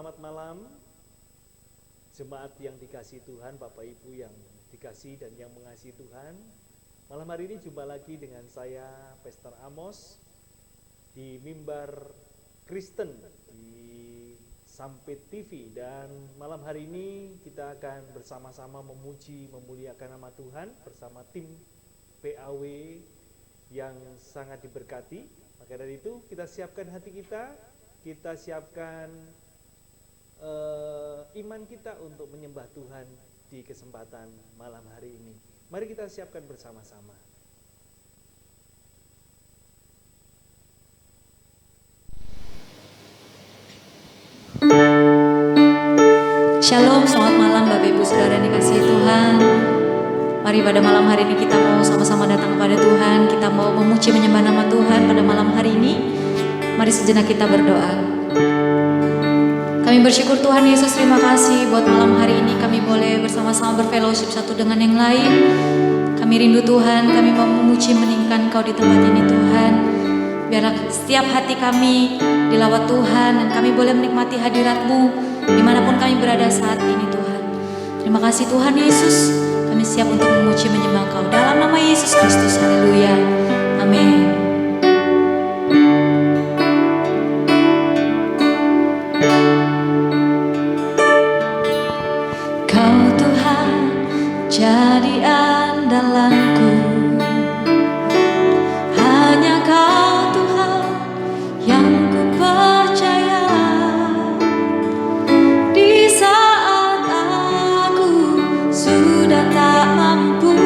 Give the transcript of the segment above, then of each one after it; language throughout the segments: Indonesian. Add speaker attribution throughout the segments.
Speaker 1: Selamat malam jemaat yang dikasihi Tuhan, Bapak Ibu yang dikasihi dan yang mengasihi Tuhan. Malam hari ini jumpa lagi dengan saya, Pastor Amos, di Mimbar Kristen di Sampit TV. Dan malam hari ini kita akan bersama-sama memuji, memuliakan nama Tuhan bersama tim PAW yang sangat diberkati. Maka dari itu kita siapkan hati kita siapkan iman kita untuk menyembah Tuhan di kesempatan malam hari ini. Mari kita siapkan bersama-sama.
Speaker 2: Shalom, selamat malam Bapak Ibu Saudara dikasihi Tuhan. Mari pada malam hari ini kita mau sama-sama datang kepada Tuhan. Kita mau memuji menyembah nama Tuhan pada malam hari ini. Mari sejenak kita berdoa. Kami bersyukur Tuhan Yesus, terima kasih buat malam hari ini kami boleh bersama-sama berfellowship satu dengan yang lain. Kami rindu Tuhan, kami mau memuji meninggikan Engkau di tempat ini Tuhan. Biarlah setiap hati kami dilawat Tuhan dan kami boleh menikmati hadirat-Mu dimanapun kami berada saat ini Tuhan. Terima kasih Tuhan Yesus, kami siap untuk memuji menyembah Engkau dalam nama Yesus Kristus. Haleluya, amin. Jadi andalanku, hanya Kau Tuhan yang ku percaya. Di saat aku sudah tak mampu,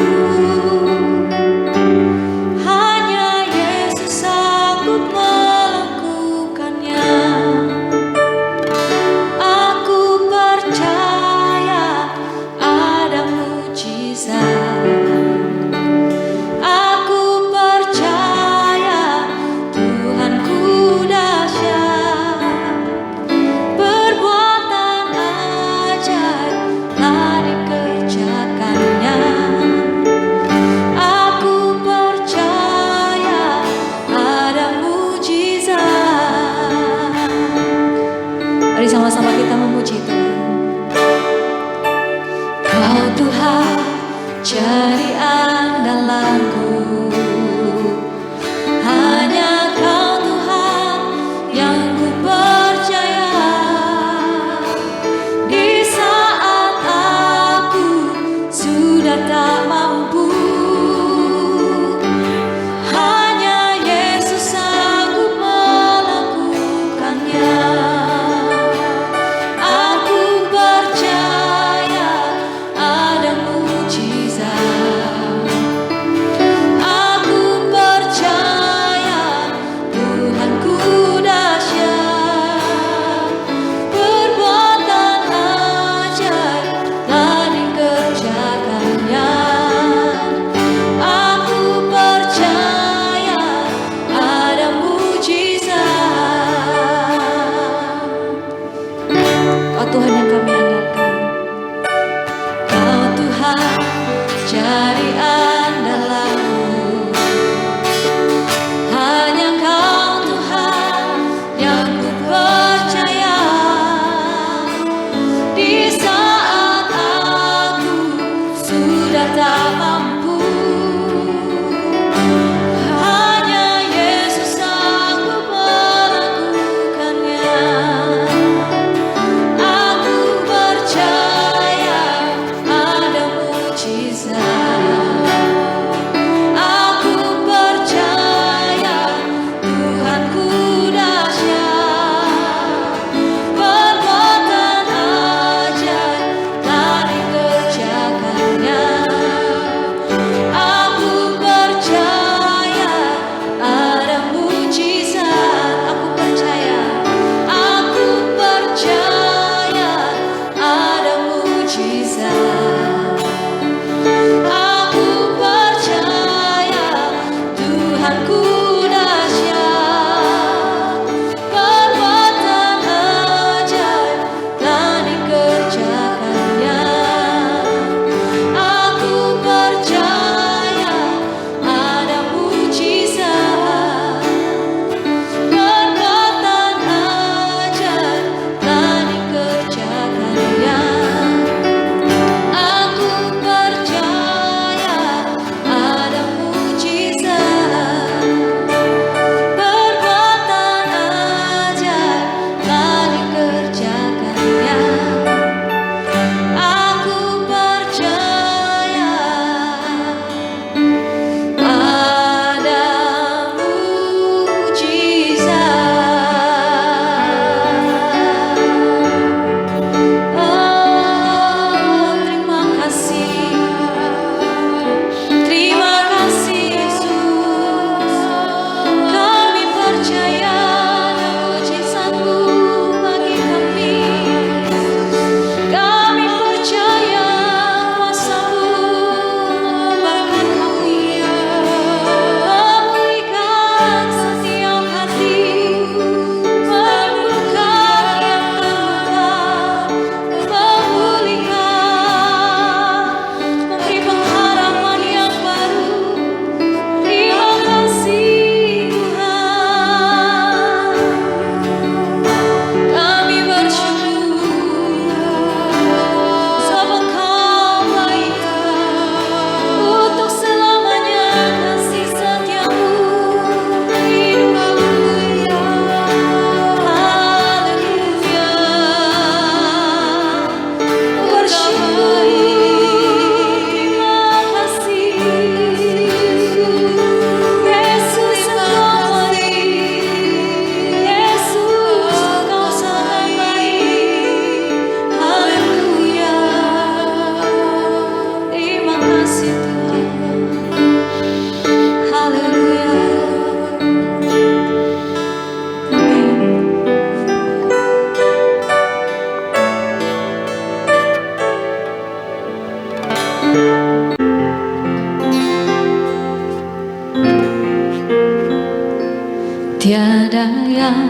Speaker 2: Tiada yang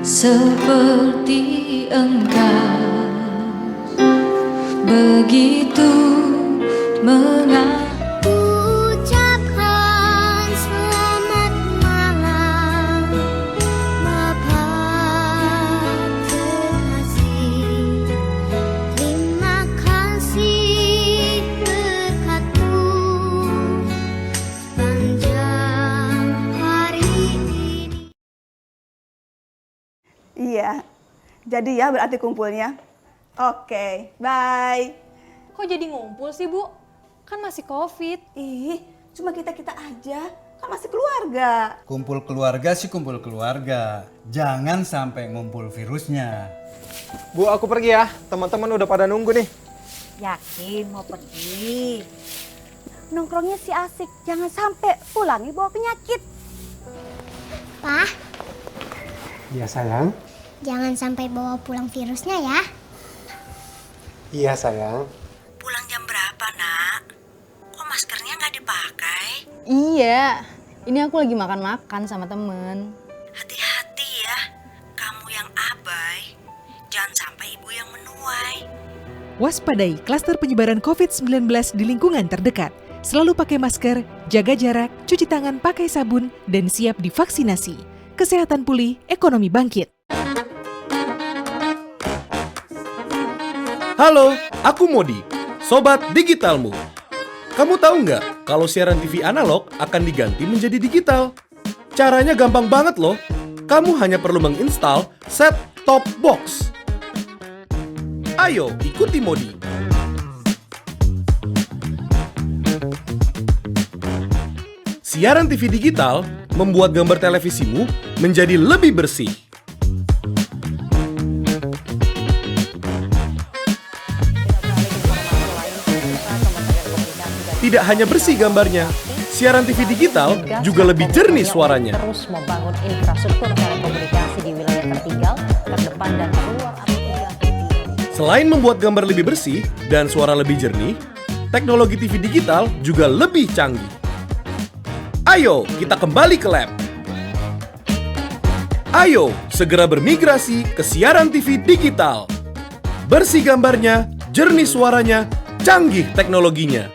Speaker 2: seperti Engkau, begitu mengasihi.
Speaker 3: Ucapkan selamat malam Bapa terkasih. Terima kasih berkat-Mu sepanjang hari ini.
Speaker 4: Iya, jadi ya berarti kumpulnya. Oke, bye.
Speaker 5: Kok jadi ngumpul sih, Bu? Kan masih COVID.
Speaker 4: Ih, cuma kita-kita aja, kan masih keluarga.
Speaker 6: Kumpul keluarga sih kumpul keluarga. Jangan sampai ngumpul virusnya.
Speaker 7: Bu, aku pergi ya. Teman-teman udah pada nunggu nih.
Speaker 8: Yakin mau pergi? Nongkrongnya sih asik, jangan sampai pulangnya bawa penyakit.
Speaker 3: Pak,
Speaker 9: Iya sayang.
Speaker 3: jangan sampai bawa pulang virusnya ya.
Speaker 9: Iya sayang.
Speaker 8: Pulang jam berapa, Nak? Kok maskernya nggak dipakai?
Speaker 5: Iya, ini aku lagi makan-makan sama temen.
Speaker 8: Hati-hati ya, kamu yang abai, jangan sampai ibu yang menuai.
Speaker 10: Waspadai klaster penyebaran COVID-19 di lingkungan terdekat. Selalu pakai masker, jaga jarak, cuci tangan pakai sabun, dan siap divaksinasi. Kesehatan pulih, ekonomi bangkit.
Speaker 11: Halo, aku Modi, Sobat Digitalmu. Kamu tahu nggak kalau siaran TV analog akan diganti menjadi digital? Caranya gampang banget loh. Kamu hanya perlu menginstal set-top box. Ayo, ikuti Modi. Siaran TV digital membuat gambar televisimu menjadi lebih bersih. Tidak hanya bersih gambarnya, siaran TV digital juga lebih jernih suaranya.
Speaker 8: Terus membangun infrastruktur telekomunikasi di wilayah tertinggal, terdepan dan terluar apabila
Speaker 11: Selain membuat gambar lebih bersih dan suara lebih jernih, teknologi TV digital juga lebih canggih. Ayo, kita kembali ke lab. Ayo, segera bermigrasi ke siaran TV digital. Bersih gambarnya, jernih suaranya, canggih teknologinya.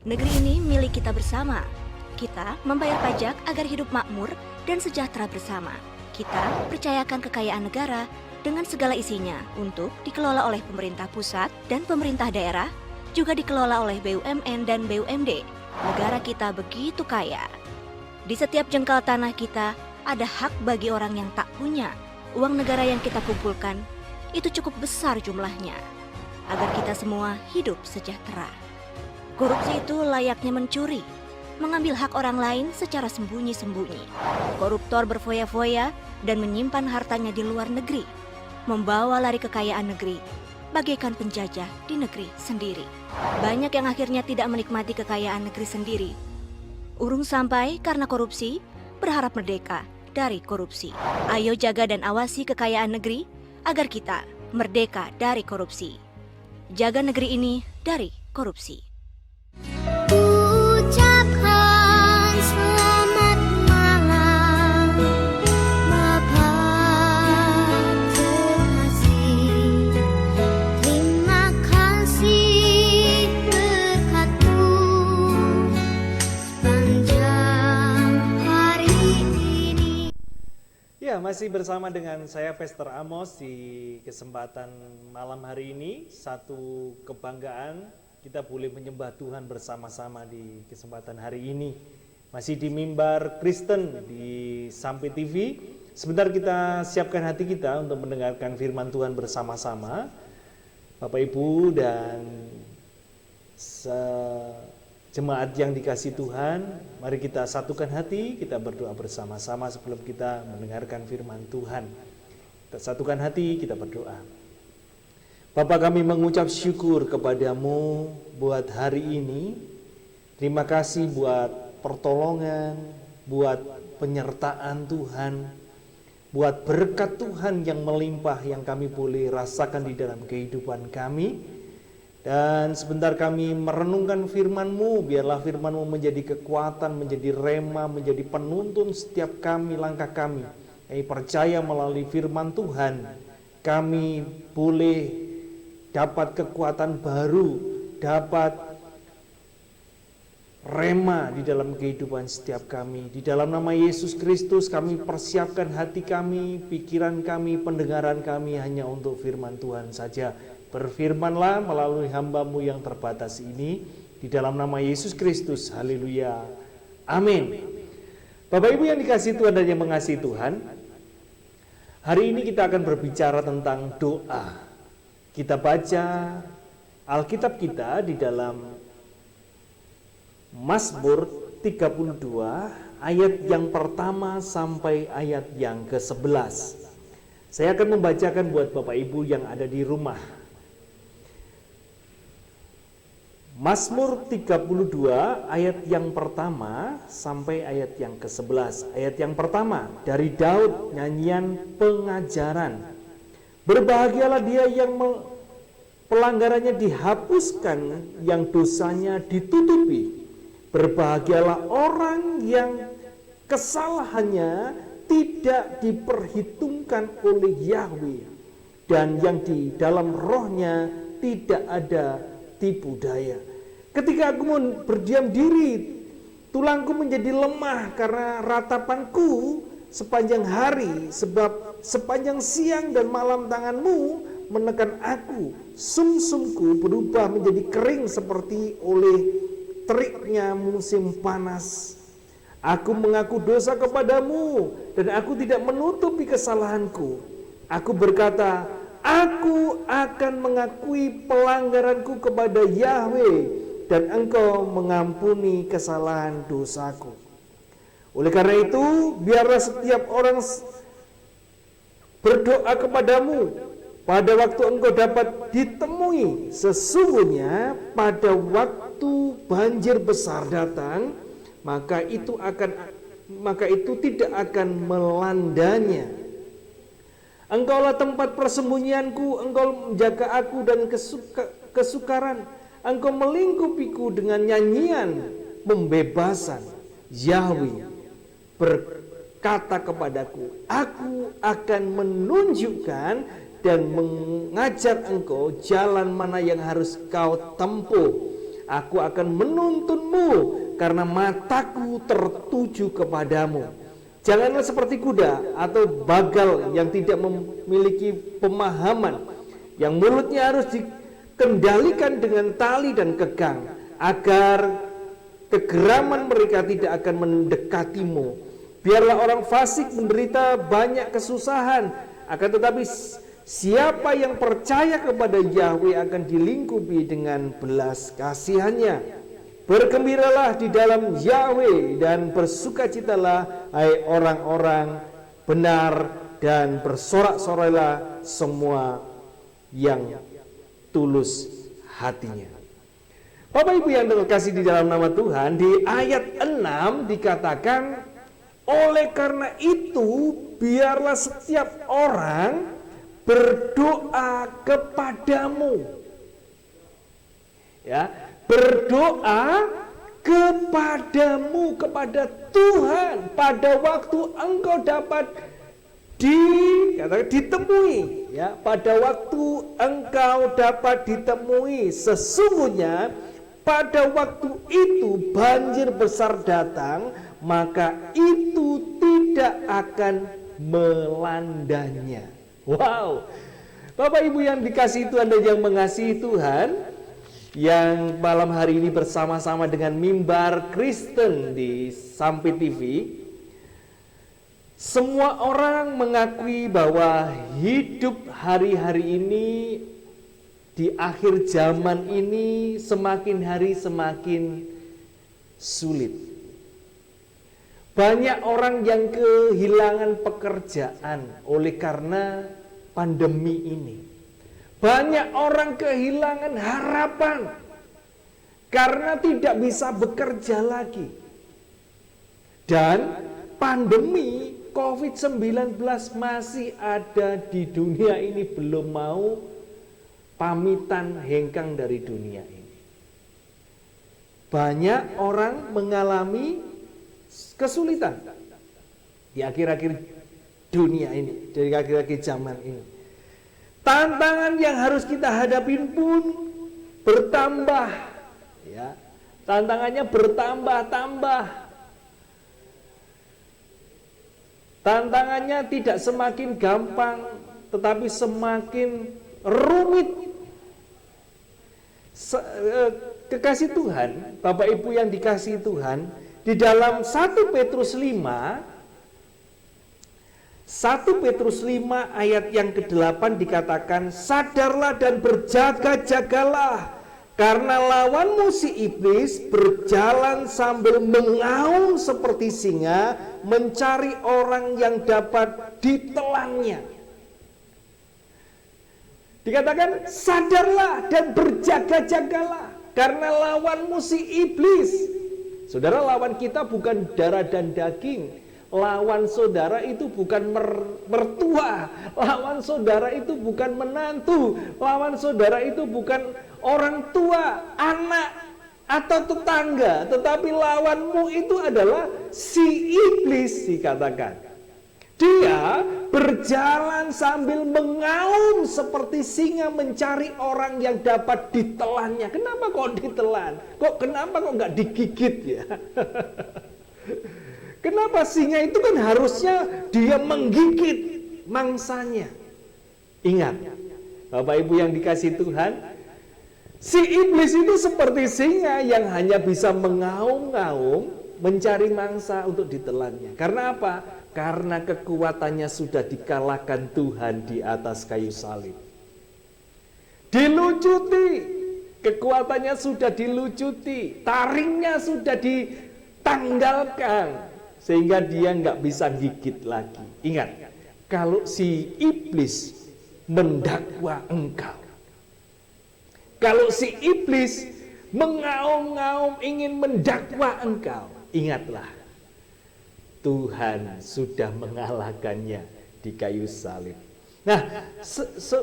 Speaker 8: Negeri ini milik kita bersama. Kita membayar pajak agar hidup makmur dan sejahtera bersama. Kita percayakan kekayaan negara dengan segala isinya untuk dikelola oleh pemerintah pusat dan pemerintah daerah, juga dikelola oleh BUMN dan BUMD. Negara kita begitu kaya. Di setiap jengkal tanah kita ada hak bagi orang yang tak punya. Uang negara yang kita kumpulkan itu cukup besar jumlahnya, agar kita semua hidup sejahtera. Korupsi itu layaknya mencuri, mengambil hak orang lain secara sembunyi-sembunyi. Koruptor berfoya-foya dan menyimpan hartanya di luar negeri, membawa lari kekayaan negeri, bagaikan penjajah di negeri sendiri. Banyak yang akhirnya tidak menikmati kekayaan negeri sendiri. Urung sampai karena korupsi, berharap merdeka dari korupsi. Ayo jaga dan awasi kekayaan negeri, agar kita merdeka dari korupsi. Jaga negeri ini dari korupsi.
Speaker 3: Ucapkan selamat malam Bapa terkasih. Terima kasih berkat-Mu sepanjang hari ini.
Speaker 1: Ya, masih bersama dengan saya Pastor Amos di kesempatan malam hari ini. Satu kebanggaan kita boleh menyembah Tuhan bersama-sama di kesempatan hari ini. Masih di mimbar Kristen di Sampai TV. Sebentar kita siapkan hati kita untuk mendengarkan firman Tuhan bersama-sama. Bapak Ibu dan jemaat yang dikasih Tuhan, mari kita satukan hati, kita berdoa bersama-sama sebelum kita mendengarkan firman Tuhan. Kita satukan hati, kita berdoa. Bapa, kami mengucap syukur kepadamu buat hari ini. Terima kasih buat pertolongan, buat penyertaan Tuhan, buat berkat Tuhan yang melimpah yang kami boleh rasakan di dalam kehidupan kami. Dan sebentar kami merenungkan firman-Mu, biarlah firman-Mu menjadi kekuatan, menjadi rema, menjadi penuntun setiap kami, langkah kami. Kami percaya melalui firman Tuhan, kami boleh dapat kekuatan baru, dapat rema di dalam kehidupan setiap kami. Di dalam nama Yesus Kristus kami persiapkan hati kami, pikiran kami, pendengaran kami hanya untuk firman Tuhan saja. Berfirmanlah melalui hamba-Mu yang terbatas ini, di dalam nama Yesus Kristus. Haleluya. Amin. Bapak Ibu yang dikasihi Tuhan dan yang mengasihi Tuhan, hari ini kita akan berbicara tentang doa. Kita baca Alkitab kita di dalam Mazmur 32 ayat yang pertama sampai ayat yang ke-11. Saya akan membacakan buat Bapak Ibu yang ada di rumah. Mazmur 32 ayat yang pertama sampai ayat yang ke-11. Ayat yang pertama dari Daud, nyanyian pengajaran. Berbahagialah dia yang pelanggarannya dihapuskan, yang dosanya ditutupi. Berbahagialah orang yang kesalahannya tidak diperhitungkan oleh Yahweh, dan yang di dalam rohnya tidak ada tipu daya. Ketika aku berdiam diri, tulangku menjadi lemah karena ratapanku sepanjang hari, sebab sepanjang siang dan malam tangan-Mu menekan aku. Sumsumku berubah menjadi kering seperti oleh teriknya musim panas. Aku mengaku dosa kepadamu dan aku tidak menutupi kesalahanku. Aku berkata, aku akan mengakui pelanggaranku kepada Yahweh, dan Engkau mengampuni kesalahan dosaku. Oleh karena itu, biarlah setiap orang berdoa kepadamu pada waktu Engkau dapat ditemui. Sesungguhnya pada waktu banjir besar datang, maka itu tidak akan melandanya. Engkaulah tempat persembunyianku, Engkau menjaga aku dan kesukaran. Engkau melingkupiku dengan nyanyian pembebasan. Yahweh berkata kepadaku, aku akan menunjukkan dan mengajar engkau jalan mana yang harus kau tempuh. Aku akan menuntunmu karena mataku tertuju kepadamu. Janganlah seperti kuda atau bagal yang tidak memiliki pemahaman, yang mulutnya harus dikendalikan dengan tali dan kekang, agar kegeraman mereka tidak akan mendekatimu. Biarlah orang fasik menderita banyak kesusahan, akan tetapi siapa yang percaya kepada Yahweh akan dilingkupi dengan belas kasihannya. Bergembiralah di dalam Yahweh dan bersukacitalah hai orang-orang benar, dan bersorak-sorailah semua yang tulus hatinya. Bapak Ibu yang terkasih di dalam nama Tuhan, di ayat 6 dikatakan, oleh karena itu biarlah setiap orang berdoa kepadamu. Ya, berdoa kepadamu, kepada Tuhan pada waktu engkau dapat ditemui, ya, pada waktu engkau dapat ditemui. Sesungguhnya pada waktu itu banjir besar datang, maka itu tidak akan melandanya. Wow, Bapak Ibu yang dikasihi Tuhan dan yang mengasihi Tuhan, yang malam hari ini bersama-sama dengan Mimbar Kristen di Sampai TV, semua orang mengakui bahwa hidup hari-hari ini di akhir zaman ini semakin hari semakin sulit. Banyak orang yang kehilangan pekerjaan oleh karena pandemi ini. Banyak orang kehilangan harapan karena tidak bisa bekerja lagi. Dan pandemi COVID-19 masih ada di dunia ini, belum mau pamitan hengkang dari dunia ini. Banyak orang mengalami kesulitan di akhir-akhir dunia ini, dari akhir-akhir zaman ini. Tantangan yang harus kita hadapin pun bertambah, ya. Tantangannya bertambah-tambah. Tantangannya tidak semakin gampang, tetapi semakin rumit. Kekasih Tuhan, Bapak Ibu yang dikasihi Tuhan, di dalam 1 Petrus 5 ayat yang ke-8 dikatakan, sadarlah dan berjaga-jagalah, karena lawanmu si iblis berjalan sambil mengaum seperti singa, mencari orang yang dapat ditelannya. Dikatakan sadarlah dan berjaga-jagalah, karena lawanmu si iblis. Saudara, lawan kita bukan darah dan daging. Lawan saudara itu bukan mertua, lawan saudara itu bukan menantu, lawan saudara itu bukan orang tua, anak, atau tetangga, tetapi lawanmu itu adalah si iblis dikatakan. Dia berjalan sambil mengaum seperti singa mencari orang yang dapat ditelannya. Kenapa kok ditelan? Kenapa kok nggak digigit ya? Kenapa singa itu kan harusnya dia menggigit mangsanya. Ingat, Bapak Ibu yang dikasihi Tuhan, si iblis itu seperti singa yang hanya bisa mengaum-ngaum mencari mangsa untuk ditelannya. Karena apa? Karena kekuatannya sudah dikalahkan Tuhan di atas kayu salib. Dilucuti, kekuatannya sudah dilucuti, taringnya sudah ditanggalkan, sehingga dia nggak bisa gigit lagi. Ingat, kalau si iblis mendakwa engkau, kalau si iblis mengaum-ngaum ingin mendakwa engkau, ingatlah, Tuhan sudah mengalahkannya di kayu salib. Nah,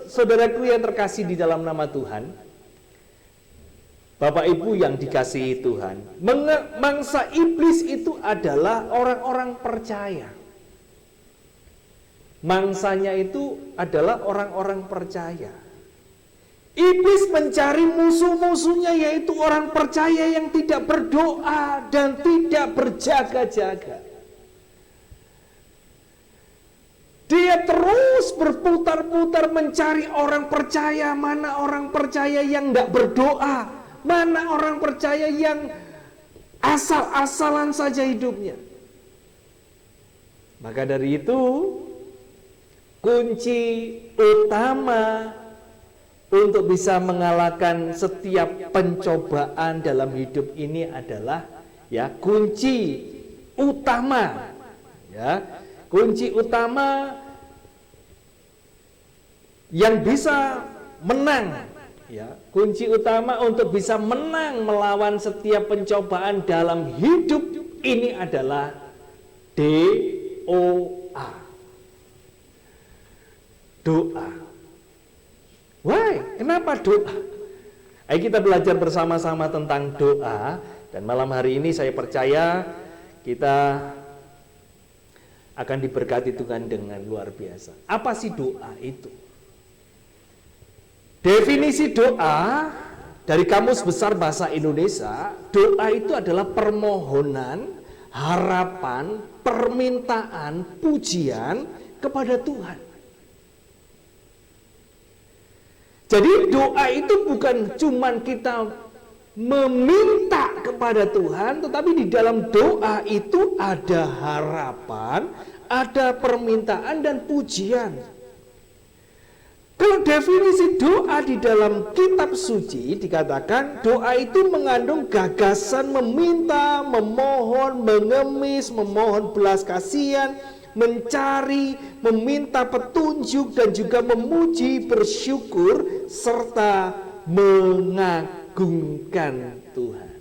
Speaker 1: saudaraku yang terkasih di dalam nama Tuhan, Bapak Ibu yang dikasihi Tuhan, mangsa iblis itu adalah orang-orang percaya. Mangsanya itu adalah orang-orang percaya. Iblis mencari musuh-musuhnya, yaitu orang percaya yang tidak berdoa dan tidak berjaga-jaga. Dia terus berputar-putar mencari orang percaya. Mana orang percaya yang tidak berdoa? Mana orang percaya yang asal-asalan saja hidupnya? Maka dari itu, kunci utama untuk bisa mengalahkan setiap pencobaan dalam hidup ini adalah kunci utama. Kunci utama yang bisa menang. Kunci utama untuk bisa menang melawan setiap pencobaan dalam hidup ini adalah doa. Doa. Why? Kenapa doa? Ayo kita belajar bersama-sama tentang doa. Dan malam hari ini saya percaya kita akan diberkati Tuhan dengan luar biasa. Apa sih doa itu? Definisi doa dari Kamus Besar Bahasa Indonesia, doa itu adalah permohonan, harapan, permintaan, pujian kepada Tuhan. Jadi doa itu bukan cuman kita meminta kepada Tuhan, tetapi di dalam doa itu ada harapan, ada permintaan dan pujian. Kalau definisi doa di dalam kitab suci dikatakan doa itu mengandung gagasan meminta, memohon, mengemis, memohon belas kasihan, mencari, meminta petunjuk dan juga memuji, bersyukur serta mengagungkan Tuhan.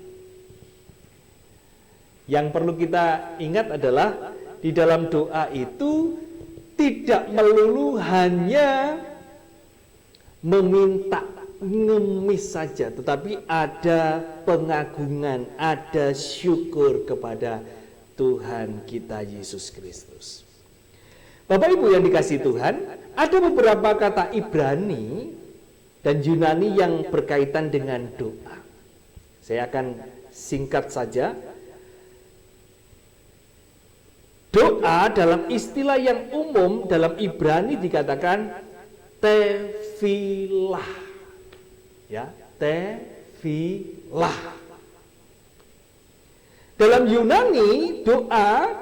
Speaker 1: Yang perlu kita ingat adalah di dalam doa itu tidak melulu hanya meminta ngemis saja, tetapi ada pengagungan, ada syukur kepada Tuhan kita Yesus Kristus. Bapak Ibu yang dikasihi Tuhan, ada beberapa kata Ibrani dan Yunani yang berkaitan dengan doa. Saya akan singkat saja. Doa dalam istilah yang umum dalam Ibrani dikatakan tefilah. Ya, tefilah. Dalam Yunani doa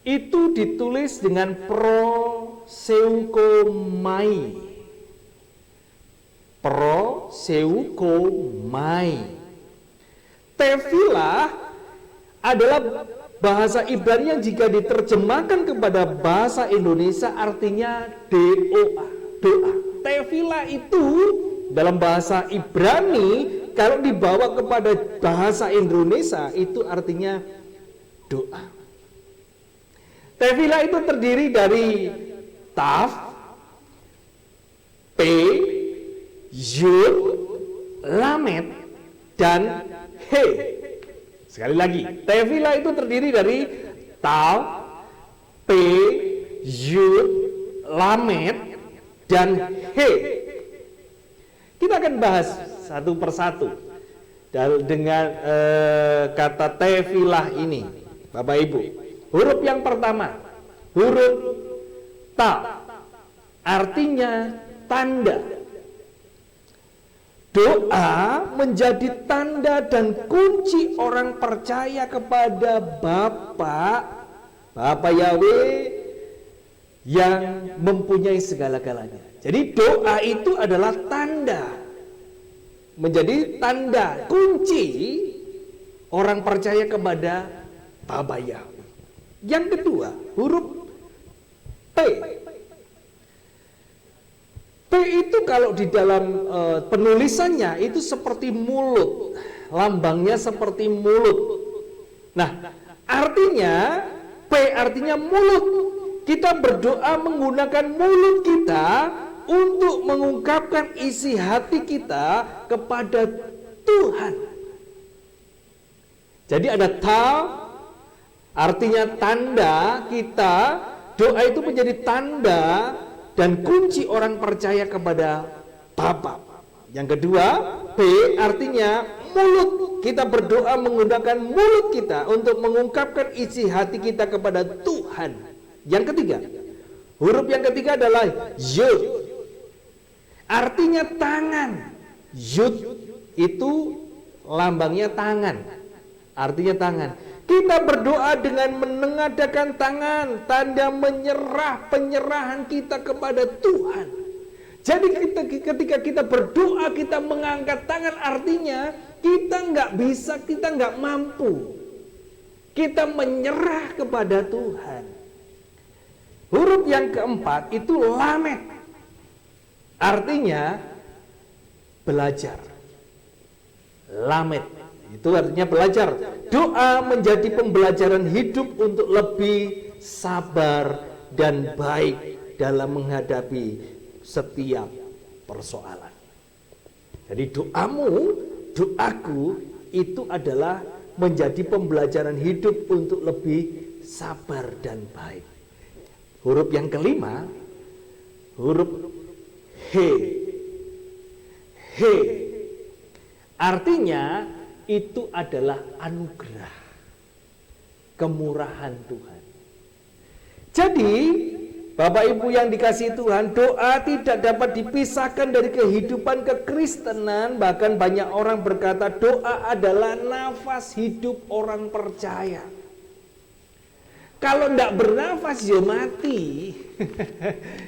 Speaker 1: itu ditulis dengan proseukomai. Proseukomai. Tefilah adalah bahasa Ibrani yang jika diterjemahkan kepada bahasa Indonesia artinya doa. Doa. Tefilah itu dalam bahasa Ibrani kalau dibawa kepada bahasa Indonesia itu artinya doa. Tefilah itu terdiri dari taf, pe, yud, lamet, dan he. Sekali lagi, tefilah itu terdiri dari taf, pe, yud, lamet, dan he. Kita akan bahas satu persatu dengan kata tefilah ini, Bapak Ibu. Huruf yang pertama, huruf ta, artinya tanda. Doa menjadi tanda dan kunci orang percaya kepada Bapa Yahweh yang mempunyai segala-galanya. Jadi doa itu adalah tanda, menjadi tanda kunci orang percaya kepada Bapa Yahweh. Yang kedua, huruf P. P itu kalau di dalam penulisannya itu seperti mulut, lambangnya seperti mulut. Nah, artinya P artinya mulut. Kita berdoa menggunakan mulut kita untuk mengungkapkan isi hati kita kepada Tuhan. Jadi ada ta, artinya tanda kita. Doa itu menjadi tanda dan kunci orang percaya kepada Bapa. Yang kedua, P artinya mulut. Kita berdoa menggunakan mulut kita untuk mengungkapkan isi hati kita kepada Tuhan. Yang ketiga, huruf yang ketiga adalah yud. Artinya tangan. Yud itu lambangnya tangan. Artinya tangan. Kita berdoa dengan menengadahkan tangan, tanda penyerahan kita kepada Tuhan. Jadi ketika kita berdoa, kita mengangkat tangan, artinya kita nggak bisa, kita nggak mampu. Kita menyerah kepada Tuhan. Huruf yang keempat itu lamet. Artinya belajar. Lamet itu artinya belajar. Doa menjadi pembelajaran hidup untuk lebih sabar dan baik dalam menghadapi setiap persoalan. Jadi doaku itu adalah menjadi pembelajaran hidup untuk lebih sabar dan baik. Huruf yang kelima, huruf he. He. Artinya itu adalah anugerah, kemurahan Tuhan. Jadi, Bapak Ibu yang dikasihi Tuhan, doa tidak dapat dipisahkan dari kehidupan kekristenan. Bahkan banyak orang berkata doa adalah nafas hidup orang percaya. Kalau tidak bernafas ya mati.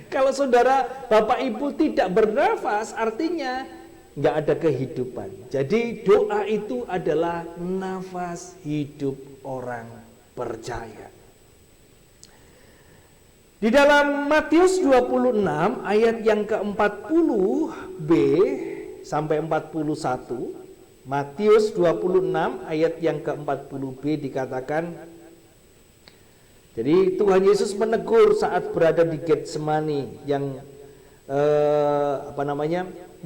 Speaker 1: Kalau saudara Bapak Ibu tidak bernafas artinya nggak ada kehidupan. Jadi doa itu adalah nafas hidup orang percaya. Di dalam Matius 26 ayat yang ke-40b sampai 41, Matius 26 ayat yang ke-40b dikatakan, jadi Tuhan Yesus menegur saat berada di Getsemani yang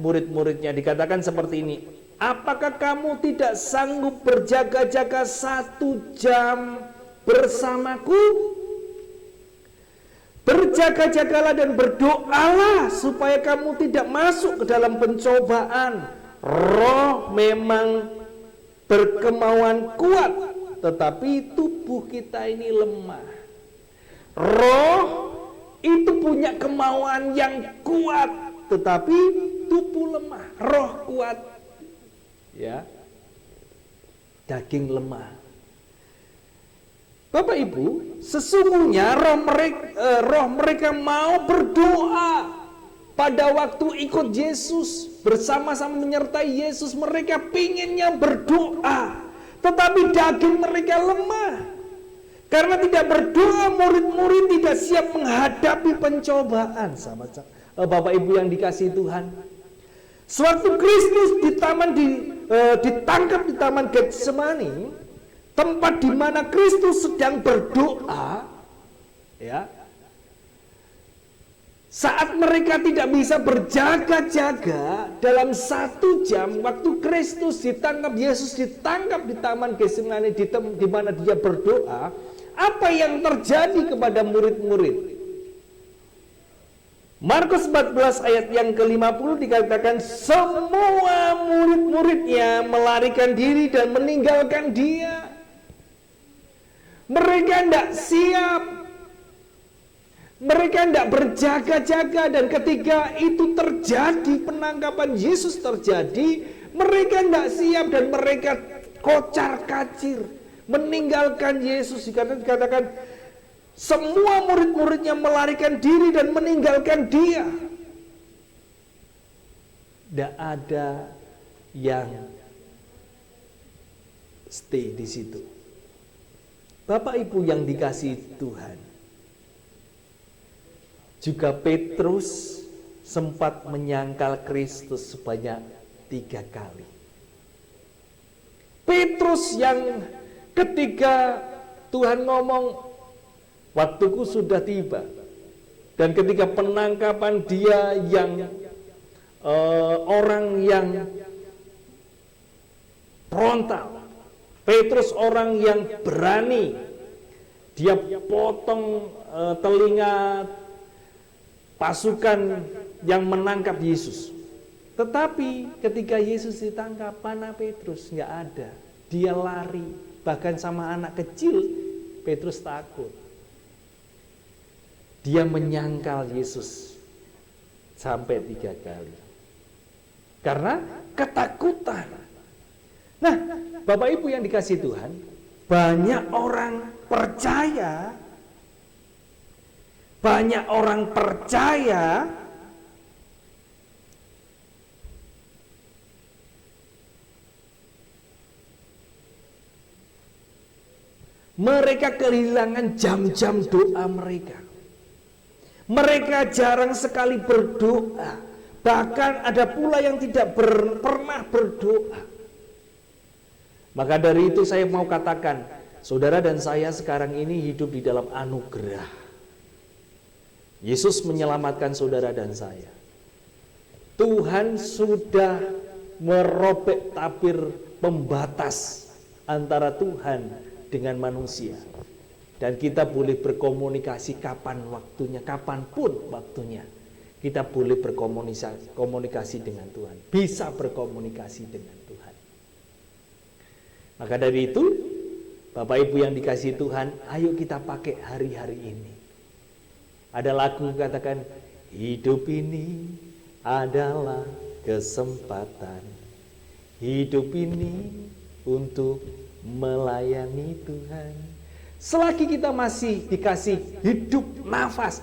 Speaker 1: murid-muridnya. Dikatakan seperti ini, apakah kamu tidak sanggup berjaga-jaga 1 jam bersamaku? Berjaga-jagalah dan berdoalah supaya kamu tidak masuk ke dalam pencobaan. Roh memang berkemauan kuat, tetapi tubuh kita ini lemah. Roh itu punya kemauan yang kuat, tetapi tubuh lemah. Roh kuat, ya, daging lemah. Bapak Ibu, sesungguhnya roh mereka mau berdoa pada waktu ikut Yesus, bersama-sama menyertai Yesus. Mereka pinginnya berdoa, tetapi daging mereka lemah. Karena tidak berdoa, murid-murid tidak siap menghadapi pencobaan. Sama Bapak Ibu yang dikasihi Tuhan, sewaktu Kristus ditangkap di Taman Getsemani, tempat di mana Kristus sedang berdoa, ya. Saat mereka tidak bisa berjaga-jaga dalam 1 jam, waktu Kristus ditangkap, Yesus ditangkap di Taman Getsemani, di mana dia berdoa, apa yang terjadi kepada murid-murid? Markus 14 ayat yang ke-50 dikatakan, semua murid-muridnya melarikan diri dan meninggalkan dia. Mereka tidak siap, mereka tidak berjaga-jaga, dan ketika itu terjadi, penangkapan Yesus terjadi, mereka tidak siap dan mereka kocar-kacir meninggalkan Yesus. Dikatakan semua murid-muridnya melarikan diri dan meninggalkan dia. Tidak ada yang stay di situ. Bapak Ibu yang dikasihi Tuhan, juga Petrus sempat menyangkal Kristus sebanyak 3 kali. Petrus yang ketika Tuhan ngomong, waktuku sudah tiba, dan ketika penangkapan dia yang orang yang frontal, Petrus orang yang berani, dia potong telinga pasukan yang menangkap Yesus. Tetapi ketika Yesus ditangkap, mana Petrus? Nggak ada. Dia lari, bahkan sama anak kecil Petrus takut. Dia menyangkal Yesus sampai 3 kali karena ketakutan. Nah, Bapak Ibu yang dikasihi Tuhan, banyak orang percaya mereka kehilangan jam-jam doa mereka. Mereka jarang sekali berdoa. Bahkan ada pula yang tidak pernah berdoa. Maka dari itu saya mau katakan, saudara dan saya sekarang ini hidup di dalam anugerah. Yesus menyelamatkan saudara dan saya. Tuhan sudah merobek tabir pembatas antara Tuhan dengan manusia. Dan kita boleh berkomunikasi kapan waktunya, kapanpun waktunya. Kita boleh berkomunikasi dengan Tuhan. Bisa berkomunikasi dengan Tuhan. Maka dari itu, Bapak Ibu yang dikasihi Tuhan, ayo kita pakai hari-hari ini. Ada lagu katakan, hidup ini adalah kesempatan. Hidup ini untuk melayani Tuhan. Selagi kita masih dikasih hidup nafas,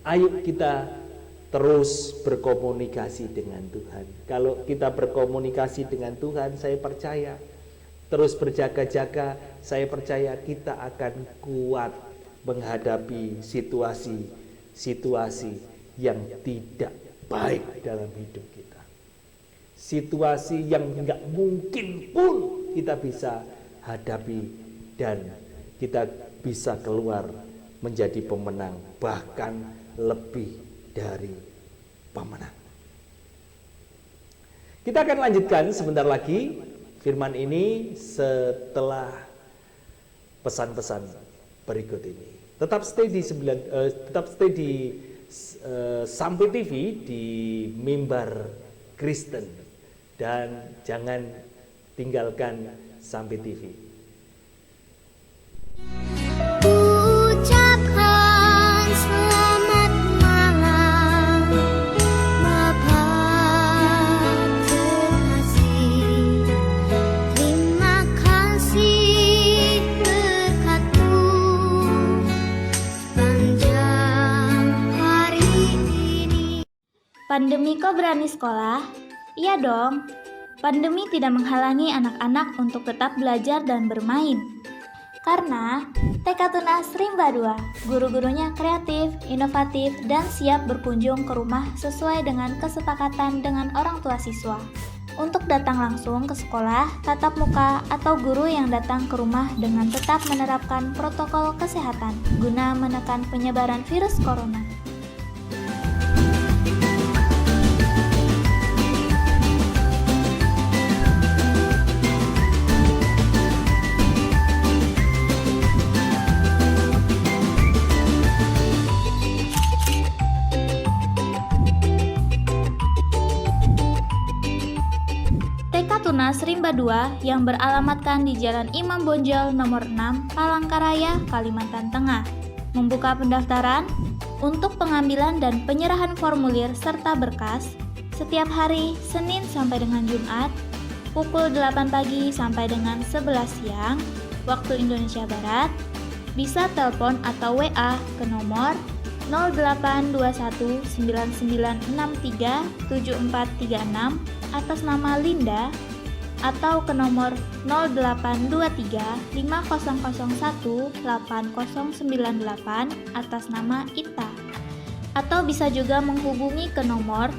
Speaker 1: ayo kita terus berkomunikasi dengan Tuhan. Kalau kita berkomunikasi dengan Tuhan, saya percaya, terus berjaga-jaga, saya percaya kita akan kuat menghadapi situasi-situasi yang tidak baik dalam hidup kita. Situasi yang nggak mungkin pun kita bisa hadapi, dan kita bisa keluar menjadi pemenang, bahkan lebih dari pemenang. Kita akan lanjutkan sebentar lagi firman ini setelah pesan-pesan berikut ini. Tetap stay di Sampai TV di Mimbar Kristen dan jangan tinggalkan Sampai TV.
Speaker 3: Ucapkan selamat malam Bapak terkasih. Terima kasih berkat-Mu sepanjang hari ini.
Speaker 12: Pandemi kok berani sekolah? Iya dong. Pandemi tidak menghalangi anak-anak untuk tetap belajar dan bermain. Karena TK Tunas Rimba 2, guru-gurunya kreatif, inovatif, dan siap berkunjung ke rumah sesuai dengan kesepakatan dengan orang tua siswa. Untuk datang langsung ke sekolah, tatap muka, atau guru yang datang ke rumah dengan tetap menerapkan protokol kesehatan guna menekan penyebaran virus corona. Tunas Rimba 2 yang beralamatkan di Jalan Imam Bonjol nomor 6, Palangkaraya, Kalimantan Tengah, membuka pendaftaran untuk pengambilan dan penyerahan formulir serta berkas setiap hari Senin sampai dengan Jumat pukul 8 pagi sampai dengan 11 siang waktu Indonesia Barat. Bisa telepon atau WA ke nomor 082199637436 atas nama Linda, atau ke nomor 082350018098 atas nama Ita, atau bisa juga menghubungi ke nomor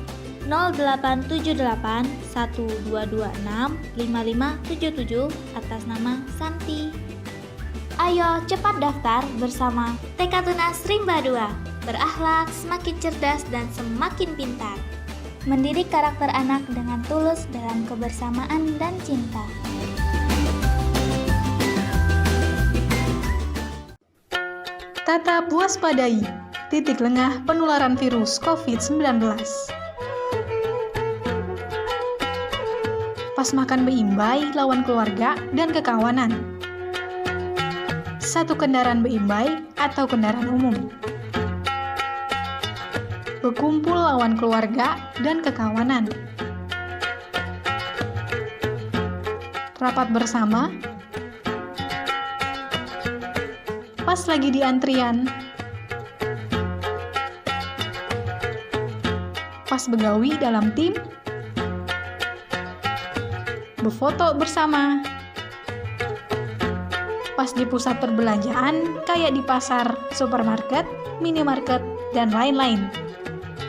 Speaker 12: 087812265577 atas nama Santi. Ayo cepat daftar bersama TK Tunas Rimba 2, berakhlak, semakin cerdas dan semakin pintar. Mendidik karakter anak dengan tulus dalam kebersamaan dan cinta.
Speaker 10: Tetap waspadai, titik lengah penularan virus COVID-19. Pas makan beimbai lawan keluarga dan kekawanan. Satu kendaraan beimbai atau kendaraan umum. Berkumpul lawan keluarga dan kekawanan. Rapat bersama. Pas lagi di antrian. Pas begawi dalam tim. Berfoto bersama. Pas di pusat perbelanjaan kayak di pasar, supermarket, minimarket, dan lain-lain.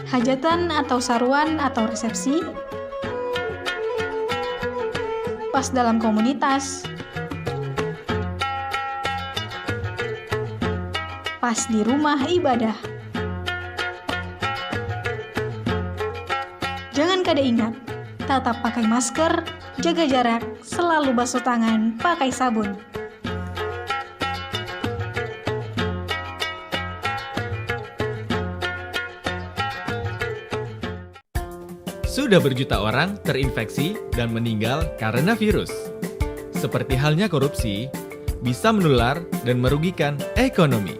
Speaker 10: Hajatan atau saruan atau resepsi, pas dalam komunitas, pas di rumah ibadah. Jangan kada ingat, tetap pakai masker, jaga jarak, selalu basuh tangan, pakai sabun.
Speaker 13: Sudah berjuta orang terinfeksi dan meninggal karena virus. Seperti halnya korupsi, bisa menular dan merugikan ekonomi.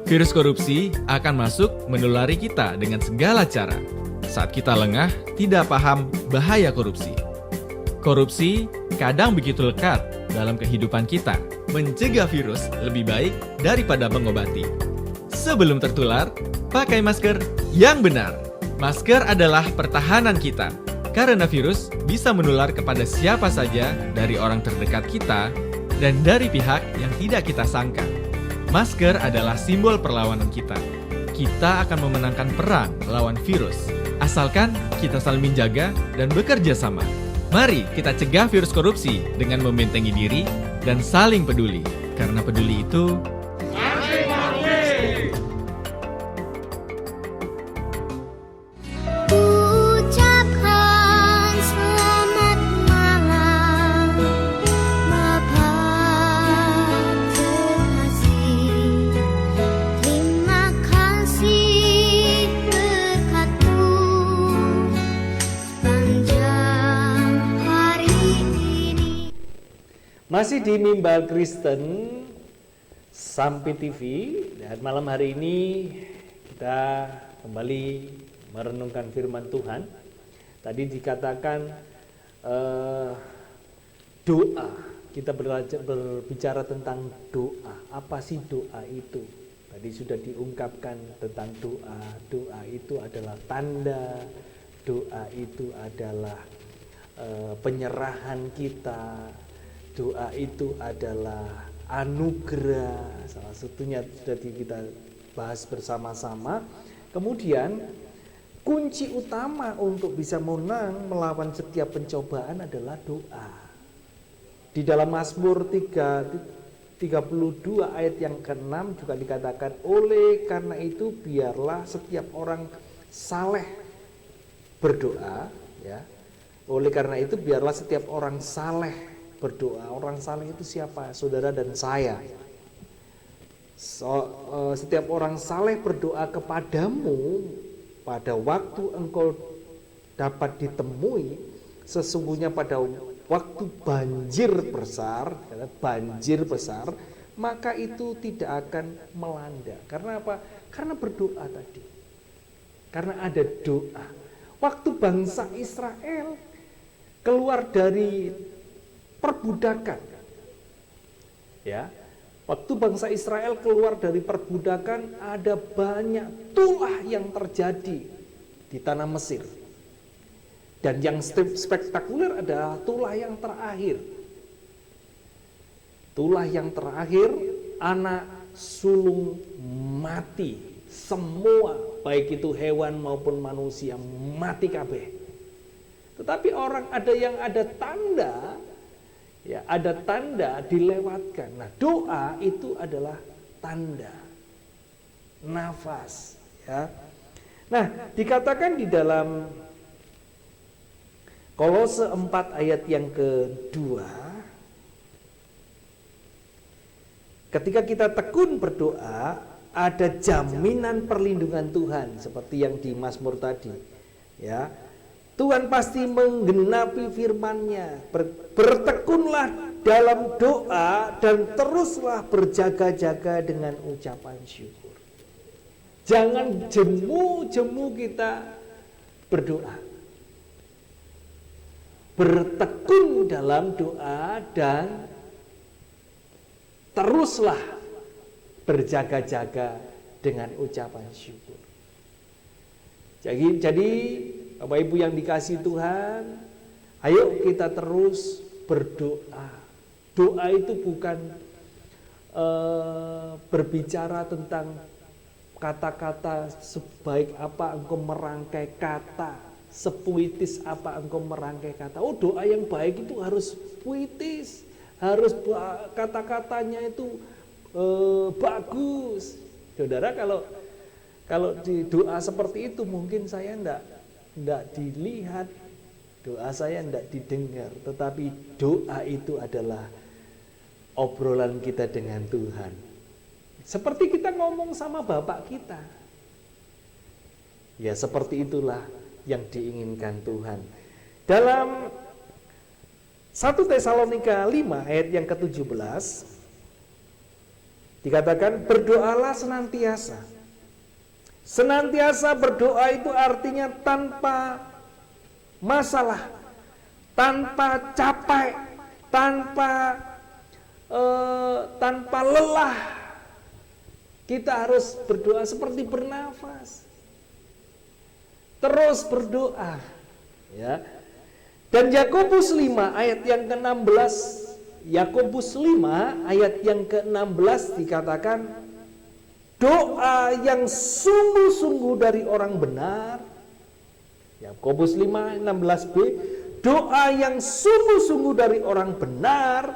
Speaker 13: Virus korupsi akan masuk menulari kita dengan segala cara. Saat kita lengah, tidak paham bahaya korupsi. Korupsi kadang begitu lekat dalam kehidupan kita. Mencegah virus lebih baik daripada mengobati. Sebelum tertular, pakai masker yang benar. Masker adalah pertahanan kita, karena virus bisa menular kepada siapa saja dari orang terdekat kita dan dari pihak yang tidak kita sangka. Masker adalah simbol perlawanan kita. Kita akan memenangkan perang lawan virus, asalkan kita saling menjaga dan bekerja sama. Mari kita cegah virus korupsi dengan membentengi diri dan saling peduli, karena peduli itu
Speaker 3: Ucapkan selamat
Speaker 1: Masih di Mimbar Kristen Sampai TV, dan malam hari ini kita kembali merenungkan firman Tuhan. Tadi dikatakan doa, kita berbicara tentang doa. Apa sih doa itu? Tadi sudah diungkapkan tentang doa. Doa itu adalah tanda, doa itu adalah penyerahan kita, doa itu adalah anugerah, salah satunya sudah kita bahas bersama-sama. Kemudian kunci utama untuk bisa menang melawan setiap pencobaan adalah doa. Di dalam Mazmur 32 ayat yang ke-6 juga dikatakan, oleh karena itu biarlah setiap orang saleh berdoa, ya. Oleh karena itu biarlah setiap orang saleh berdoa. Orang saleh itu siapa? Saudara dan saya. Setiap orang saleh berdoa kepadamu pada waktu engkau dapat ditemui. Sesungguhnya pada waktu banjir besar, maka itu tidak akan melanda. Karena apa? Karena berdoa tadi. Karena ada doa. Waktu bangsa Israel keluar dari perbudakan, ya, waktu bangsa Israel keluar dari perbudakan, ada banyak tulah yang terjadi di tanah Mesir, dan yang spektakuler adalah tulah yang terakhir. Tulah yang terakhir, anak sulung mati, semua baik itu hewan maupun manusia mati kabeh. Tetapi orang ada tanda. Ya, ada tanda dilewatkan. Nah, doa itu adalah tanda, nafas, ya. Nah, dikatakan di dalam Kolose 4 ayat yang kedua, ketika kita tekun berdoa, ada jaminan perlindungan Tuhan seperti yang di Mazmur tadi, ya. Tuhan pasti menggenapi firman-Nya. Bertekunlah dalam doa dan teruslah berjaga-jaga dengan ucapan syukur. Jangan jemu-jemu kita berdoa. Bertekun dalam doa dan teruslah berjaga-jaga dengan ucapan syukur. Jadi Bapak Ibu yang dikasihi Tuhan, ayo kita terus berdoa. Doa itu bukan berbicara tentang kata-kata sebaik apa engkau merangkai kata, sepuitis apa engkau merangkai kata. Oh, doa yang baik itu harus puitis, harus kata-katanya itu bagus. Saudara, kalau di doa seperti itu mungkin saya enggak dilihat, doa saya tidak didengar, tetapi doa itu adalah obrolan kita dengan Tuhan. Seperti kita ngomong sama Bapak kita. Ya, seperti itulah yang diinginkan Tuhan. Dalam 1 Tesalonika 5 ayat yang ke-17 dikatakan, berdoalah senantiasa. Senantiasa berdoa itu artinya tanpa masalah, tanpa capek, tanpa lelah. Kita harus berdoa seperti bernafas. Terus berdoa, ya. Dan Yakobus 5 ayat yang ke-16, Yakobus 5 ayat yang ke-16 dikatakan, doa yang sungguh-sungguh dari orang benar. Yakobus 5:16b, doa yang sungguh-sungguh dari orang benar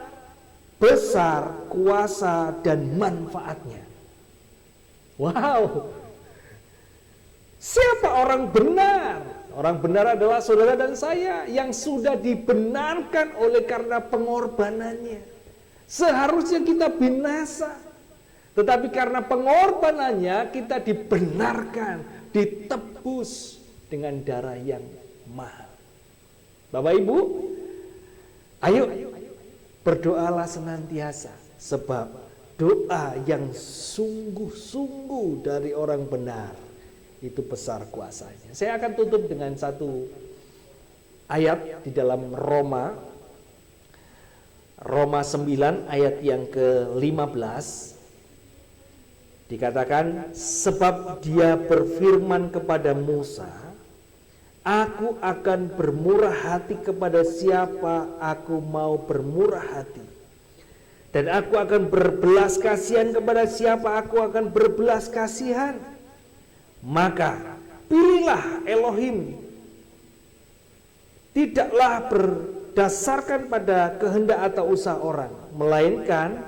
Speaker 1: besar kuasa dan manfaatnya. Wow. Siapa orang benar? Orang benar adalah saudara dan saya yang sudah dibenarkan oleh karena pengorbanannya. Seharusnya kita binasa, tetapi karena pengorbanannya kita dibenarkan, ditebus dengan darah yang mahal. Bapak Ibu, ayo Berdoalah senantiasa, sebab doa yang sungguh-sungguh dari orang benar itu besar kuasanya. Saya akan tutup dengan satu ayat di dalam Roma 9 ayat yang ke-15. Dikatakan, sebab dia berfirman kepada Musa, aku akan bermurah hati kepada siapa aku mau bermurah hati, dan aku akan berbelas kasihan kepada siapa aku akan berbelas kasihan. Maka pilihlah Elohim, tidaklah berdasarkan pada kehendak atau usaha orang, melainkan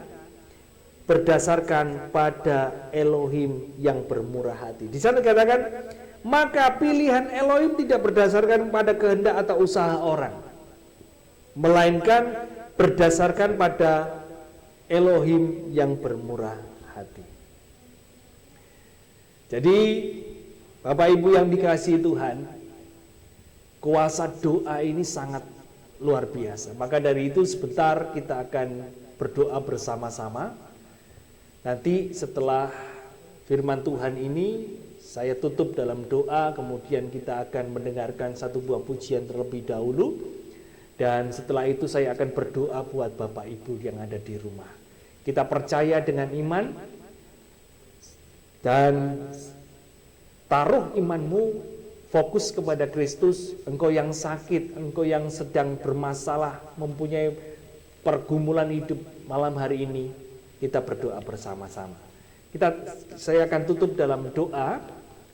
Speaker 1: berdasarkan pada Elohim yang bermurah hati. Di sana dikatakan, maka pilihan Elohim tidak berdasarkan pada kehendak atau usaha orang, melainkan berdasarkan pada Elohim yang bermurah hati. Jadi Bapak Ibu yang dikasihi Tuhan, kuasa doa ini sangat luar biasa. Maka dari itu sebentar kita akan berdoa bersama-sama. Nanti setelah firman Tuhan ini saya tutup dalam doa, kemudian kita akan mendengarkan satu buah pujian terlebih dahulu, dan setelah itu saya akan berdoa buat Bapak Ibu yang ada di rumah. Kita percaya dengan iman dan taruh imanmu fokus kepada Kristus. Engkau yang sakit, engkau yang sedang bermasalah, mempunyai pergumulan hidup, malam hari ini kita berdoa bersama-sama. Saya akan tutup dalam doa.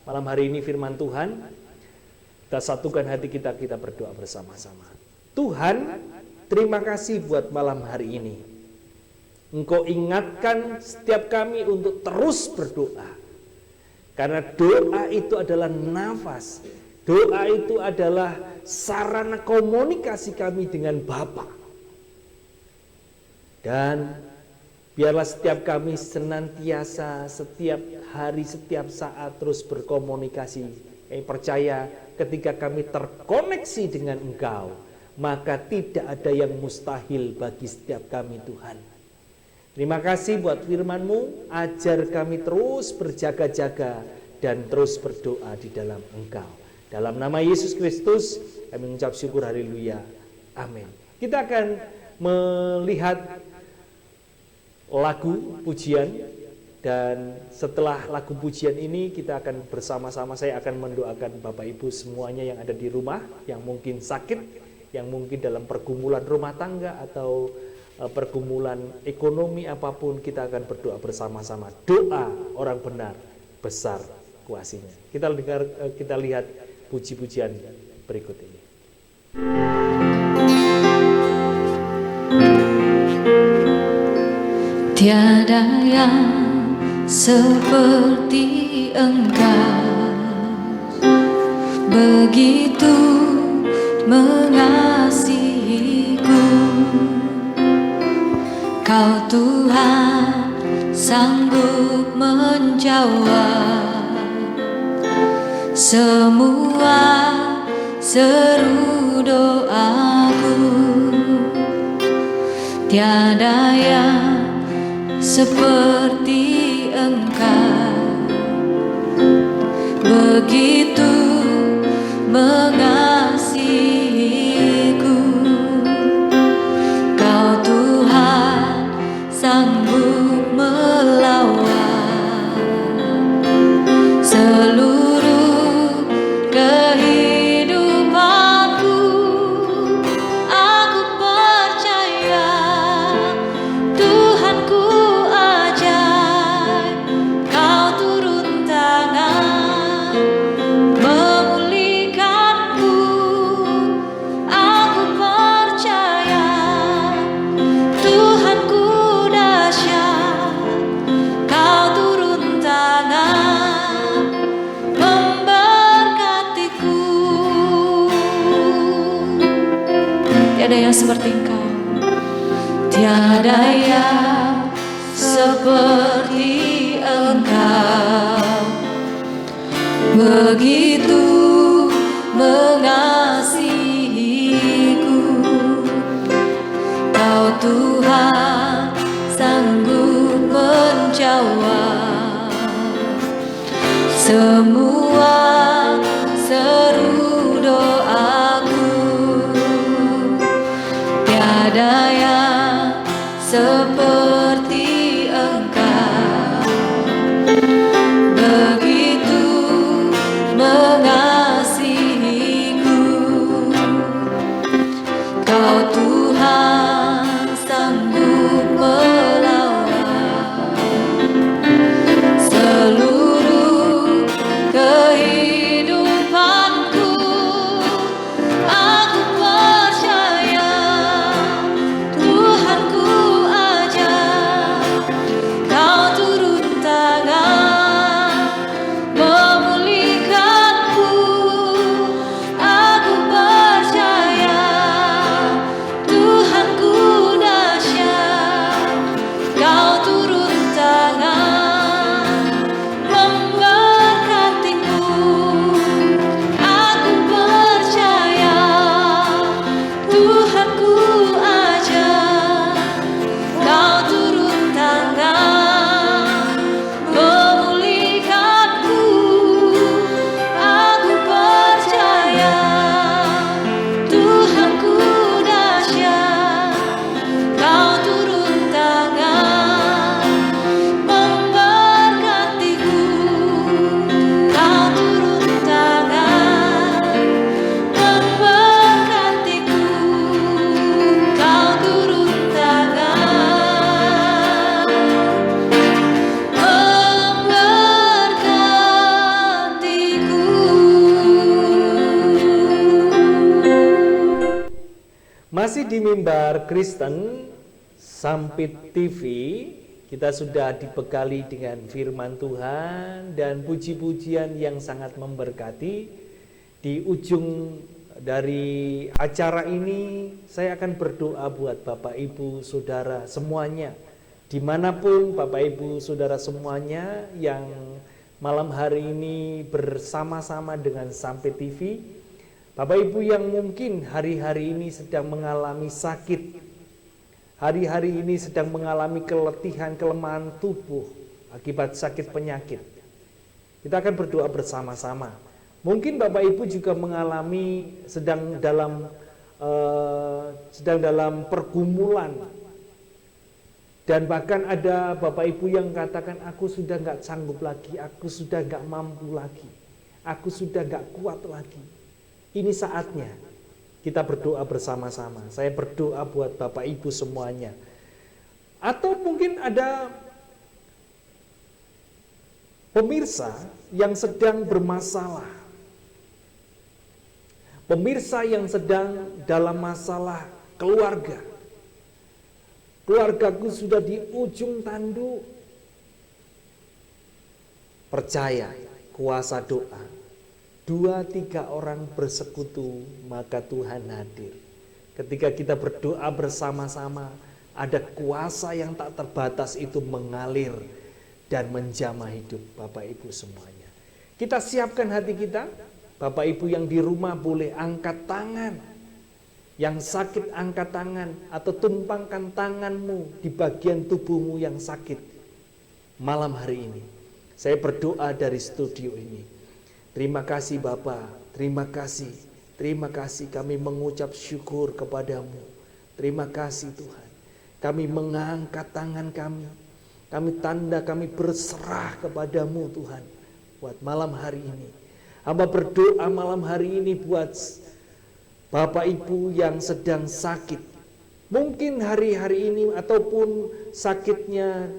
Speaker 1: Malam hari ini firman Tuhan, kita satukan hati kita berdoa bersama-sama. Tuhan, terima kasih buat malam hari ini. Engkau ingatkan setiap kami untuk terus berdoa. Karena doa itu adalah nafas. Doa itu adalah sarana komunikasi kami dengan Bapa. Dan biarlah setiap kami senantiasa, setiap hari, setiap saat terus berkomunikasi. Kami percaya ketika kami terkoneksi dengan Engkau, maka tidak ada yang mustahil bagi setiap kami, Tuhan. Terima kasih buat firman-Mu, ajar kami terus berjaga-jaga dan terus berdoa di dalam Engkau. Dalam nama Yesus Kristus kami mengucap syukur, haleluya, amin. Kita akan melihat lagu pujian, dan setelah lagu pujian ini kita akan bersama-sama, saya akan mendoakan Bapak Ibu semuanya yang ada di rumah, yang mungkin sakit, yang mungkin dalam pergumulan rumah tangga atau pergumulan ekonomi apapun, kita akan berdoa bersama-sama. Doa orang benar besar kuasanya. Kita lihat puji-pujian berikut ini.
Speaker 2: Tiada yang seperti Engkau, begitu mengasihiku. Kau Tuhan sanggup menjawab semua seru doaku. Tiada yang seperti Engkau, begitu mengasihiku. Kau Tuhan sanggup melawan seluruh kehidupanku. Aku percaya Tuhanku ajaib, Kau turun tangan memulihkanku. Aku percaya Tuhanku dahsyat, Kau turun tangan memberkatiku. Tiada yang seperti Engkau, tiada yang seperti Engkau, begitu mengasihiku. Kau Tuhan sanggup menjawab semua seru doaku. Tiada yang seperti Engkau, begitu mengasihiku. Kau Tuhan sanggup melawan seluruh kehidupanku. Aku percaya Tuhanku aja, Kau turun tangan memulihkanku. Aku percaya Tuhanku dahsyat, Kau turun tangan memberkatiku. Aku percaya Tuhanku aja, Kau turun tangan memulihkanku. Aku percaya Tuhanku dahsyat, Kau turun tangan memberkatiku. Kau turun tangan memberkatiku. Kau turun tangan memberkatiku.
Speaker 1: Masih di Mimbar Kristen Sampit TV, kita sudah dibekali dengan firman Tuhan dan puji-pujian yang sangat memberkati. Di ujung dari acara ini, saya akan berdoa buat Bapak Ibu Saudara semuanya, dimanapun Bapak Ibu Saudara semuanya yang malam hari ini bersama-sama dengan Sampit TV. Bapak Ibu yang mungkin hari-hari ini sedang mengalami sakit, hari-hari ini sedang mengalami keletihan, kelemahan tubuh akibat sakit penyakit, kita akan berdoa bersama-sama. Mungkin Bapak Ibu juga mengalami sedang dalam pergumulan, dan bahkan ada Bapak Ibu yang katakan, aku sudah nggak sanggup lagi, aku sudah nggak mampu lagi, aku sudah nggak kuat lagi. Ini saatnya kita berdoa bersama-sama. Saya berdoa buat Bapak Ibu semuanya. Atau mungkin ada pemirsa yang sedang bermasalah, pemirsa yang sedang dalam masalah keluarga. Keluargaku sudah di ujung tanduk. Percaya kuasa doa. 2-3 orang bersekutu, maka Tuhan hadir. Ketika kita berdoa bersama-sama, ada kuasa yang tak terbatas itu mengalir dan menjamah hidup Bapak Ibu semuanya. Kita siapkan hati kita. Bapak Ibu yang di rumah boleh angkat tangan. Yang sakit angkat tangan, atau tumpangkan tanganmu di bagian tubuhmu yang sakit. Malam hari ini, saya berdoa dari studio ini. Terima kasih Bapak, terima kasih kami mengucap syukur kepadamu. Terima kasih Tuhan, kami mengangkat tangan kami tanda kami berserah kepadamu Tuhan. Buat malam hari ini, hamba berdoa malam hari ini buat Bapak Ibu yang sedang sakit. Mungkin hari-hari ini ataupun sakitnya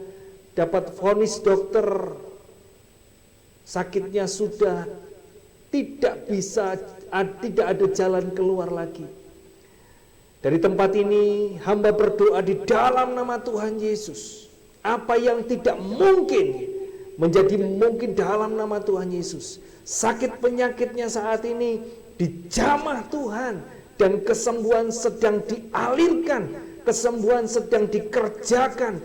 Speaker 1: dapat vonis dokter, sakitnya sudah tidak ada jalan keluar lagi. Dari tempat ini hamba berdoa di dalam nama Tuhan Yesus. Apa yang tidak mungkin menjadi mungkin dalam nama Tuhan Yesus. Sakit penyakitnya saat ini dijamah Tuhan, dan kesembuhan sedang dialirkan, kesembuhan sedang dikerjakan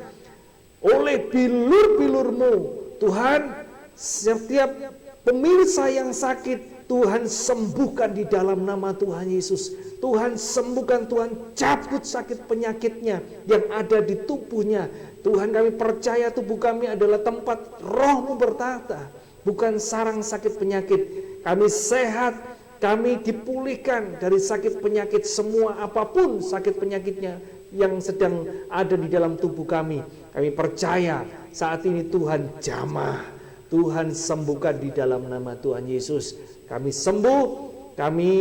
Speaker 1: oleh bilur-bilurmu Tuhan. Setiap pemirsa yang sakit Tuhan sembuhkan di dalam nama Tuhan Yesus. Tuhan sembuhkan, Tuhan cabut sakit penyakitnya yang ada di tubuhnya. Tuhan, kami percaya tubuh kami adalah tempat Roh-Mu bertahta, bukan sarang sakit penyakit. Kami sehat, kami dipulihkan dari sakit penyakit semua, apapun sakit penyakitnya yang sedang ada di dalam tubuh kami. Kami percaya saat ini Tuhan jamah, Tuhan sembuhkan di dalam nama Tuhan Yesus. Kami sembuh, kami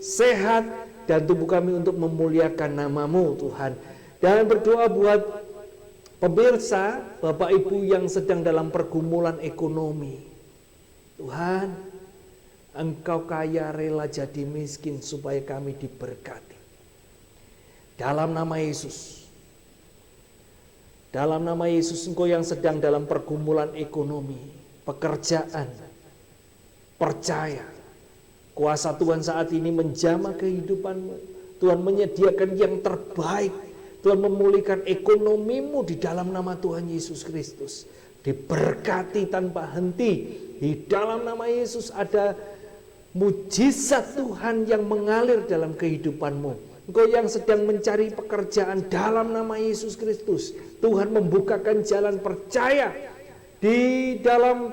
Speaker 1: sehat, dan tubuh kami untuk memuliakan nama-Mu Tuhan. Dan berdoa buat pemirsa, Bapak Ibu yang sedang dalam pergumulan ekonomi. Tuhan, Engkau kaya rela jadi miskin supaya kami diberkati. Dalam nama Yesus. Dalam nama Yesus, Engkau yang sedang dalam pergumulan ekonomi, pekerjaan, percaya kuasa Tuhan saat ini menjamah kehidupanmu. Tuhan menyediakan yang terbaik. Tuhan memulihkan ekonomimu di dalam nama Tuhan Yesus Kristus. Diberkati tanpa henti. Di dalam nama Yesus ada mujizat Tuhan yang mengalir dalam kehidupanmu. Engkau yang sedang mencari pekerjaan, dalam nama Yesus Kristus, Tuhan membukakan jalan percaya. Di dalam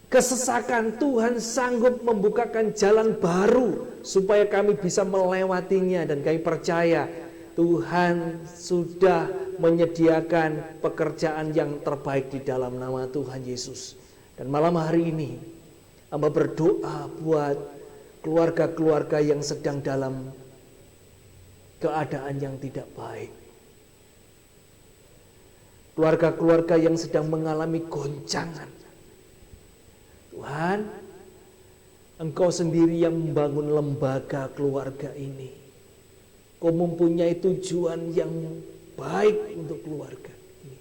Speaker 1: kesesakan, Tuhan sanggup membukakan jalan baru supaya kami bisa melewatinya. Dan kami percaya Tuhan sudah menyediakan pekerjaan yang terbaik di dalam nama Tuhan Yesus. Dan malam hari ini hamba berdoa buat keluarga-keluarga yang sedang dalam keadaan yang tidak baik, keluarga-keluarga yang sedang mengalami goncangan. Tuhan, Engkau sendiri yang membangun lembaga keluarga ini. Kau mempunyai tujuan yang baik untuk keluarga ini.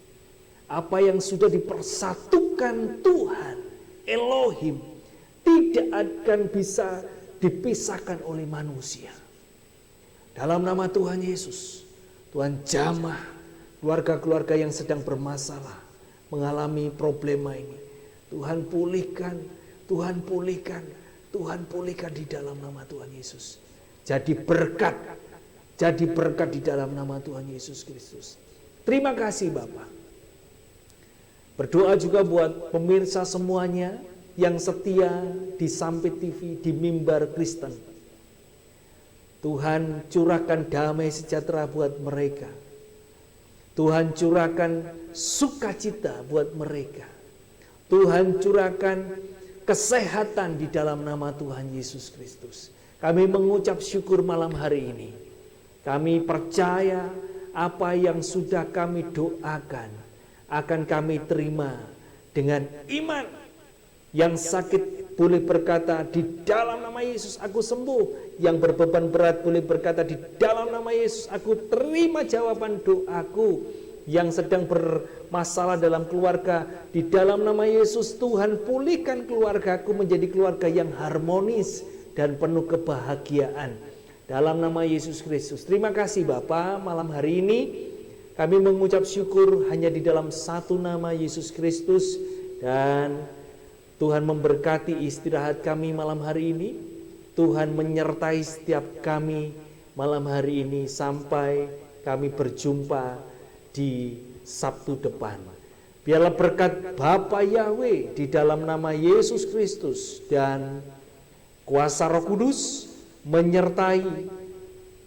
Speaker 1: Apa yang sudah dipersatukan Tuhan, Elohim, tidak akan bisa dipisahkan oleh manusia. Dalam nama Tuhan Yesus, Tuhan jamah keluarga-keluarga yang sedang bermasalah, mengalami problema ini. Tuhan pulihkan, Tuhan pulihkan, Tuhan pulihkan di dalam nama Tuhan Yesus. Jadi berkat di dalam nama Tuhan Yesus Kristus. Terima kasih Bapak. Berdoa juga buat pemirsa semuanya yang setia di Sampit TV, di Mimbar Kristen. Tuhan curahkan damai sejahtera buat mereka. Tuhan curahkan sukacita buat mereka. Tuhan curahkan kesehatan di dalam nama Tuhan Yesus Kristus. Kami mengucap syukur malam hari ini. Kami percaya apa yang sudah kami doakan akan kami terima dengan iman. Yang sakit boleh berkata, di dalam nama Yesus aku sembuh. Yang berbeban berat boleh berkata, di dalam nama Yesus aku terima jawaban doaku. Yang sedang bermasalah dalam keluarga, di dalam nama Yesus Tuhan pulihkan keluargaku menjadi keluarga yang harmonis dan penuh kebahagiaan. Dalam nama Yesus Kristus. Terima kasih Bapa, malam hari ini kami mengucap syukur hanya di dalam satu nama Yesus Kristus. Dan Tuhan memberkati istirahat kami malam hari ini. Tuhan menyertai setiap kami malam hari ini sampai kami berjumpa di Sabtu depan. Biarlah berkat Bapa Yahweh di dalam nama Yesus Kristus dan kuasa Roh Kudus menyertai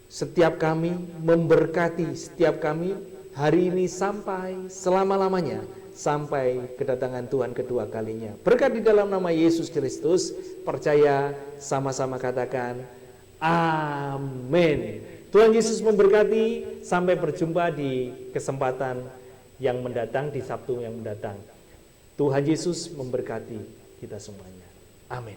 Speaker 1: setiap kami, memberkati setiap kami hari ini sampai selama-lamanya, sampai kedatangan Tuhan kedua kalinya. Berkat di dalam nama Yesus Kristus, percaya sama-sama katakan amin. Tuhan Yesus memberkati, sampai berjumpa di kesempatan yang mendatang, di Sabtu yang mendatang. Tuhan Yesus memberkati kita semuanya. Amin.